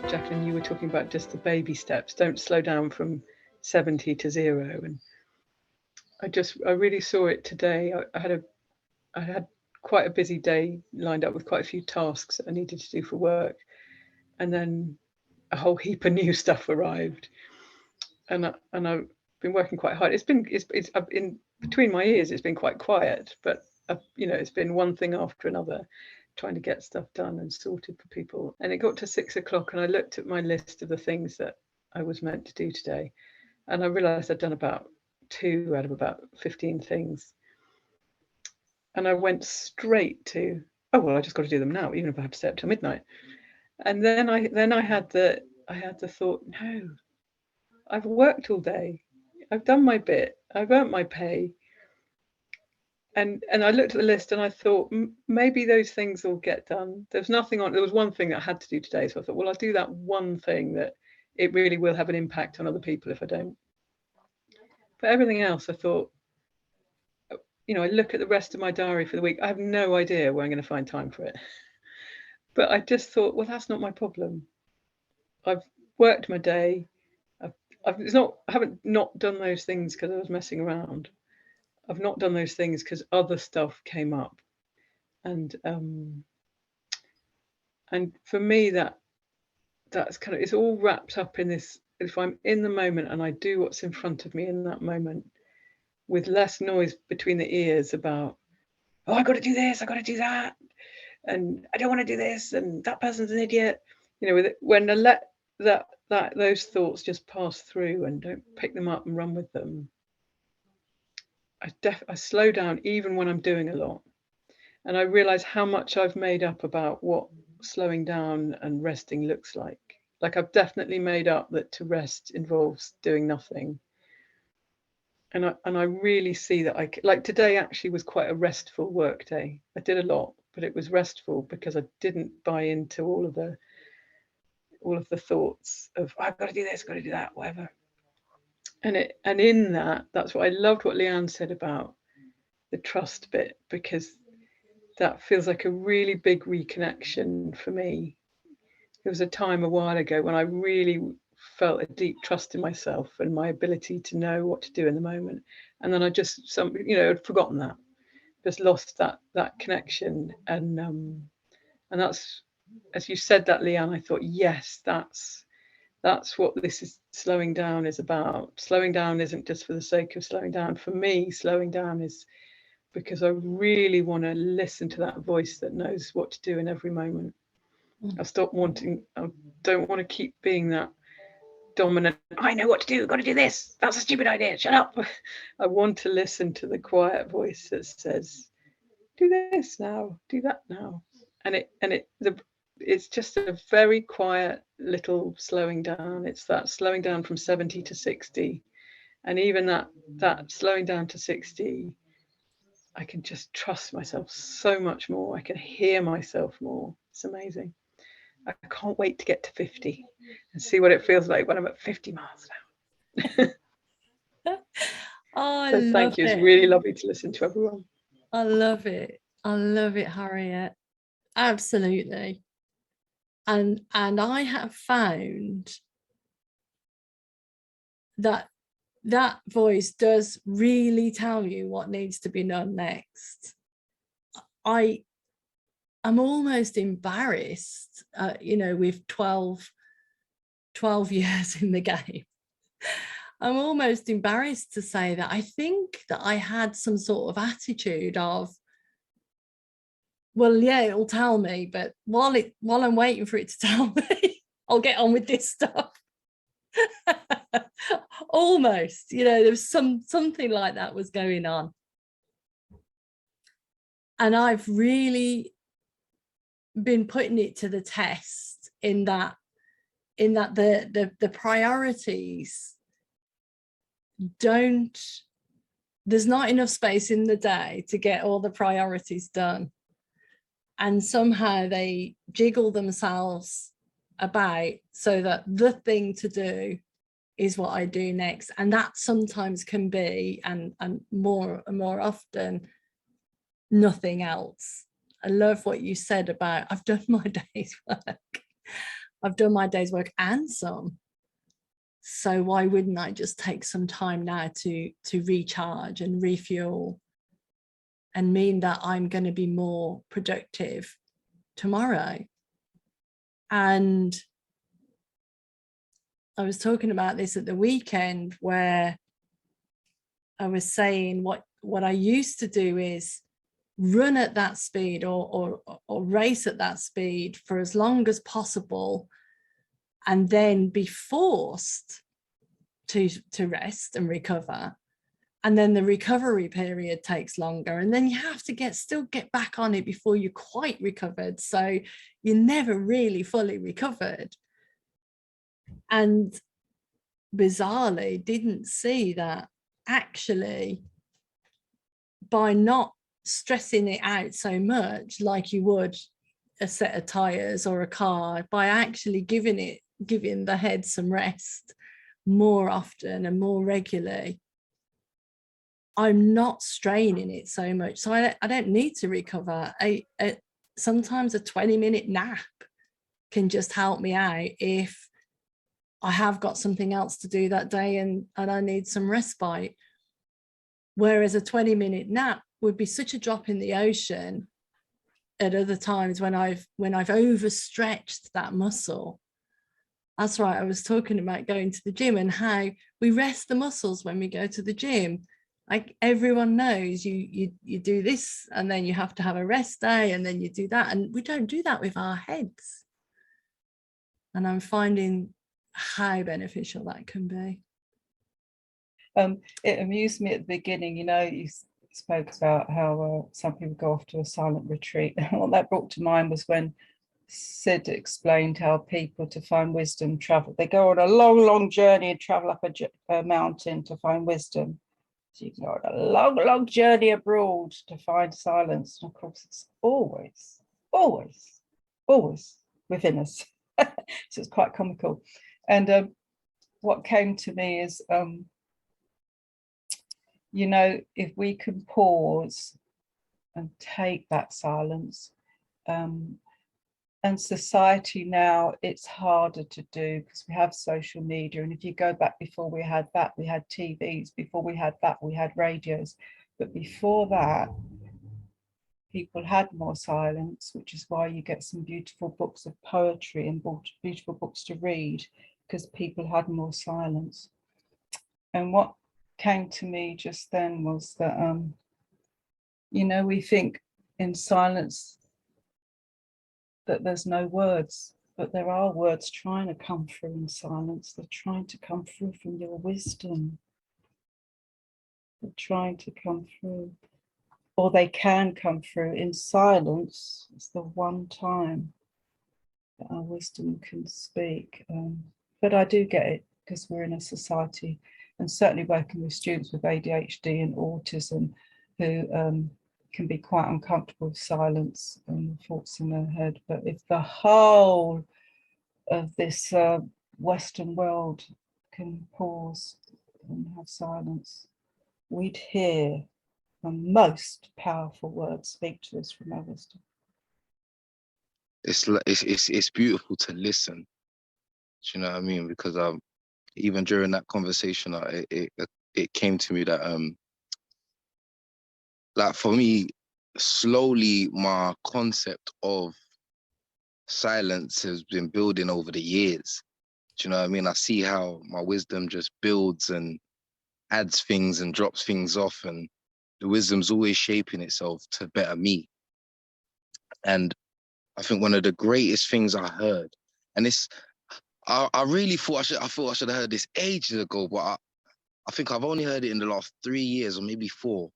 Jacqueline, you were talking about just the baby steps. Don't slow down from 70 to 0. And I really saw it today. I had quite a busy day lined up with quite a few tasks that I needed to do for work, and then a whole heap of new stuff arrived, and I've been working quite hard. It's in between my ears. It's been quite quiet, but it's been one thing after another, trying to get stuff done and sorted for people. And it got to 6 o'clock, and I looked at my list of the things that I was meant to do today, and I realised I'd done about 2 out of about 15 things. And I went straight to, oh well, I just got to do them now, even if I have to stay up till midnight. And then I had the thought, no, I've worked all day, I've done my bit, I've earned my pay. And I looked at the list and I thought, maybe those things will get done. There was one thing that I had to do today, so I thought, well, I'll do that one thing that it really will have an impact on other people if I don't. But everything else, I thought, I look at the rest of my diary for the week. I have no idea where I'm going to find time for it. But I just thought, well, that's not my problem. I've worked my day. I haven't not done those things because I was messing around. I've not done those things because other stuff came up. And for me, that's kind of, it's all wrapped up in this. If I'm in the moment and I do what's in front of me in that moment, with less noise between the ears about, oh, I got to do this, I got to do that, and I don't want to do this, and that person's an idiot. When I let those thoughts just pass through and don't pick them up and run with them, I slow down even when I'm doing a lot, and I realize how much I've made up about what slowing down and resting looks like. Like I've definitely made up that to rest involves doing nothing. And I really see that like today actually was quite a restful work day. I did a lot, but it was restful because I didn't buy into all of the thoughts of, oh, I've got to do this, I've got to do that, whatever. And in that's what I loved what Leanne said about the trust bit, because that feels like a really big reconnection for me. There was a time a while ago when I really felt a deep trust in myself and my ability to know what to do in the moment, and then I just had forgotten that, just lost that connection. And that's, as you said that, Leanne, I thought, yes, that's what this is, slowing down is about. Slowing down isn't just for the sake of slowing down. For me, slowing down is because I really want to listen to that voice that knows what to do in every moment. I don't want to keep being that dominant, I know what to do, got to do this, that's a stupid idea, shut up. I want to listen to the quiet voice that says, do this now, do that now. And it's just a very quiet little slowing down. It's that slowing down from 70 to 60. And even that slowing down to 60, I can just trust myself so much more. I can hear myself more. It's amazing. I can't wait to get to 50 and see what it feels like when I'm at 50 miles an hour. So thank you. It's really lovely to listen to everyone. I love it. I love it, Harriet. Absolutely. And I have found that voice does really tell you what needs to be done next. I'm almost embarrassed, with 12 years in the game. I'm almost embarrassed to say that I think that I had some sort of attitude of, well, yeah, it'll tell me, but while I'm waiting for it to tell me, I'll get on with this stuff. Almost, there's something like that was going on. And I've really been putting it to the test in that the priorities there's not enough space in the day to get all the priorities done, and somehow they jiggle themselves about so that the thing to do is what I do next. And that sometimes can be, and more and more often, nothing else. I love what you said about, I've done my day's work. I've done my day's work and some. So why wouldn't I just take some time now to recharge and refuel, and mean that I'm going to be more productive tomorrow? And I was talking about this at the weekend, where I was saying what I used to do is run at that speed or race at that speed for as long as possible, and then be forced to rest and recover. And then the recovery period takes longer, and then you have to still get back on it before you're quite recovered. So you're never really fully recovered. And bizarrely didn't see that actually, by not stressing it out so much like you would a set of tires or a car, by actually giving the head some rest more often and more regularly, I'm not straining it so much. So I don't need to recover. Sometimes a 20-minute nap can just help me out if I have got something else to do that day and I need some respite. Whereas a 20-minute nap would be such a drop in the ocean at other times when I've overstretched that muscle. That's right, I was talking about going to the gym and how we rest the muscles when we go to the gym. Like, everyone knows you do this and then you have to have a rest day and then you do that, and we don't do that with our heads. And I'm finding how beneficial that can be. It amused me at the beginning, you spoke about how some people go off to a silent retreat. What that brought to mind was when Sid explained how people, to find wisdom, travel. They go on a long journey and travel up a mountain to find wisdom. So you go on a long journey abroad to find silence. And of course, it's always within us. So it's quite comical. And what came to me is, if we can pause and take that silence, and society now, it's harder to do because we have social media. And if you go back, before we had that, we had TVs. Before we had that, we had radios. But before that, people had more silence, which is why you get some beautiful books of poetry and beautiful books to read, because people had more silence. And what came to me just then was that, we think in silence that there's no words, but there are words trying to come through in silence. They're trying to come through from your wisdom. They're trying to come through, or they can come through in silence. It's the one time that our wisdom can speak. But I do get it, because we're in a society, and certainly working with students with ADHD and autism who can be quite uncomfortable with silence and thoughts in their head. But if the whole of this Western world can pause and have silence, we'd hear the most powerful words speak to us from our wisdom. It's beautiful to listen. Do you know what I mean? Because even during that conversation, it came to me that like, for me, slowly my concept of silence has been building over the years. Do you know what I mean? I see how my wisdom just builds and adds things and drops things off, and the wisdom's always shaping itself to better me. And I think one of the greatest things I heard, and this, I really thought I should have heard this ages ago, but I think I've only heard it in the last 3 years or maybe 4,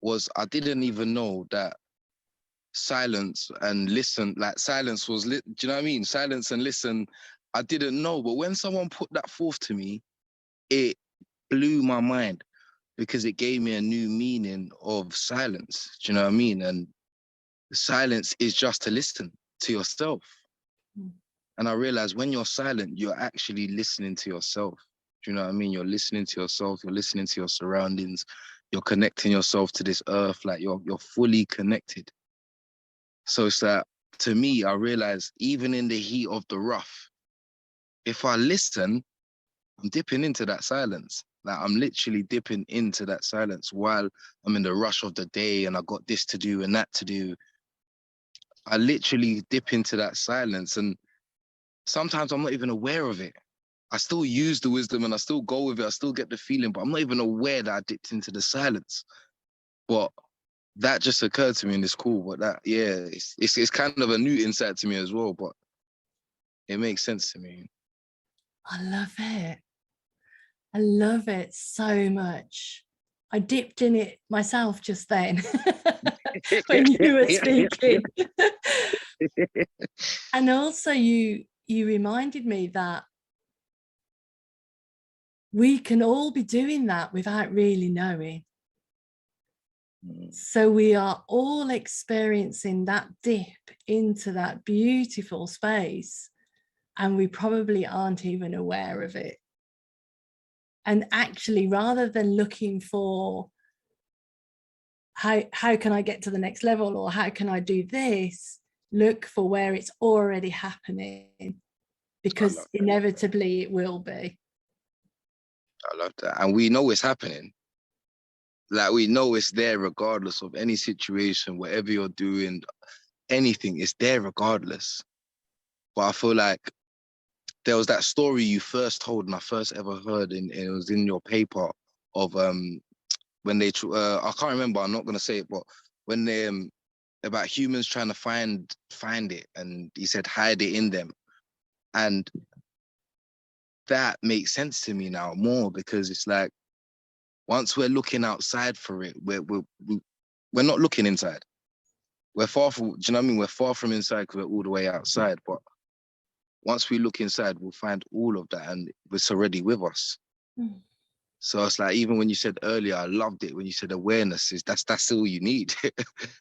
was I didn't even know that silence and listen, like silence was, do you know what I mean? Silence and listen, I didn't know. But when someone put that forth to me, it blew my mind, because it gave me a new meaning of silence. Do you know what I mean? And silence is just to listen to yourself. And I realized when you're silent, you're actually listening to yourself. Do you know what I mean? You're listening to yourself, you're listening to your surroundings, you're connecting yourself to this earth, like you're fully connected. So it's that to me, I realized even in the heat of the rough, if I listen, I'm dipping into that silence. Like I'm literally dipping into that silence while I'm in the rush of the day and I got this to do and that to do. I literally dip into that silence, and sometimes I'm not even aware of it. I still use the wisdom and I still go with it. I still get the feeling, but I'm not even aware that I dipped into the silence. But that just occurred to me, and it's cool. But that, yeah, it's kind of a new insight to me as well. But it makes sense to me. I love it. I love it so much. I dipped in it myself just then when you were speaking. And also you reminded me that we can all be doing that without really knowing. So we are all experiencing that dip into that beautiful space, and we probably aren't even aware of it. And actually, rather than looking for how can I get to the next level, or how can I do this, look for where it's already happening, because inevitably it will be. I love that. And we know it's happening. Like we know it's there regardless of any situation, whatever you're doing, anything, it's there regardless. But I feel like there was that story you first told and I first ever heard, and it was in your paper of when they I can't remember, I'm not gonna say it, but when they about humans trying to find it, and he said hide it in them. And that makes sense to me now more, because it's like once we're looking outside for it, we're not looking inside. We're far from, do you know what I mean? We're far from inside because we're all the way outside. But once we look inside, we'll find all of that, and it's already with us. Mm. So it's like, even when you said earlier, I loved it when you said awareness is that's all you need.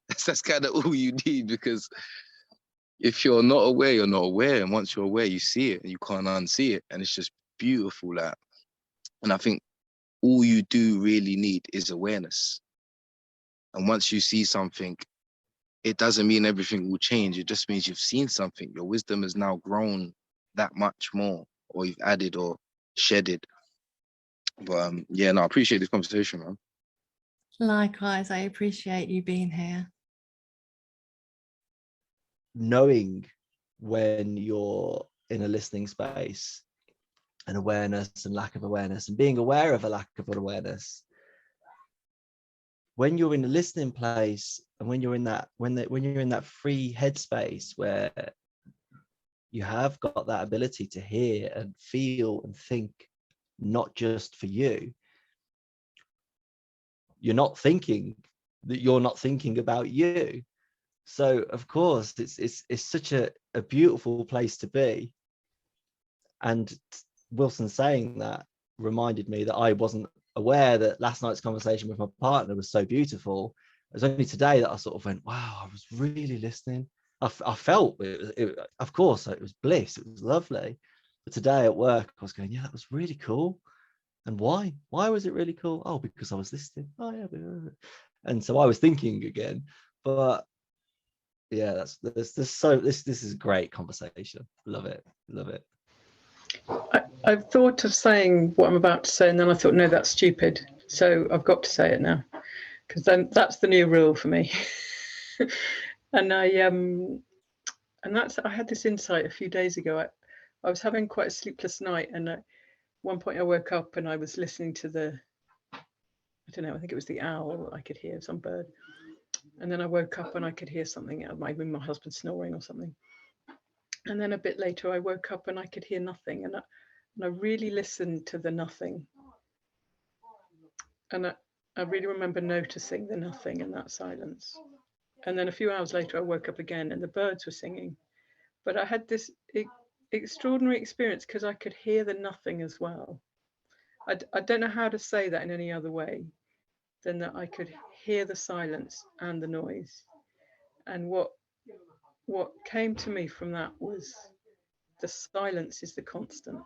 that's kind of all you need, because if you're not aware, you're not aware. And once you're aware, you see it and you can't unsee it. And it's just beautiful. Like, and I think all you do really need is awareness. And once you see something, it doesn't mean everything will change. It just means you've seen something. Your wisdom has now grown that much more, or you've added or shedded. But yeah, no, I appreciate this conversation, man. Likewise, I appreciate you being here. Knowing when you're in a listening space and awareness and lack of awareness, and being aware of a lack of awareness. When you're in a listening place, and when you're in that, when you're in that free headspace where you have got that ability to hear and feel and think, not just for you, you're not thinking about you. So of course it's such a beautiful place to be. And Wilson saying that reminded me that I wasn't aware that last night's conversation with my partner was so beautiful. It was only today that I sort of went, wow, I was really listening. I felt it, of course, it was bliss, it was lovely. But today at work, I was going, yeah, that was really cool. And why was it really cool? Oh, because I was listening. Oh yeah. And so I was thinking again. But yeah, this is a great conversation. Love it. I've thought of saying what I'm about to say, and then I thought, no, that's stupid. So I've got to say it now, because then that's the new rule for me. And I had this insight a few days ago. I was having quite a sleepless night, and at one point I woke up and I was listening to I don't know, I think it was the owl. I could hear some bird, and then I woke up and I could hear something. Maybe my husband snoring or something. And then a bit later I woke up and I could hear nothing, and I really listened to the nothing. And I really remember noticing the nothing in that silence. And then a few hours later, I woke up again and the birds were singing. But I had this extraordinary experience because I could hear the nothing as well. I don't know how to say that in any other way than that I could hear the silence and the noise. And what came to me from that was the silence is the constant.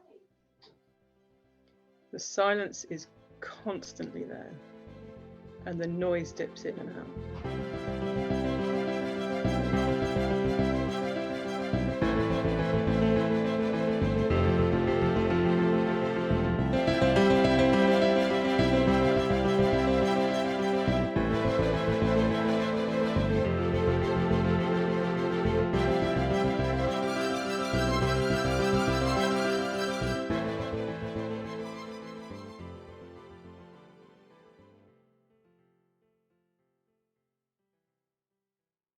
The silence is constantly there, and the noise dips in and out.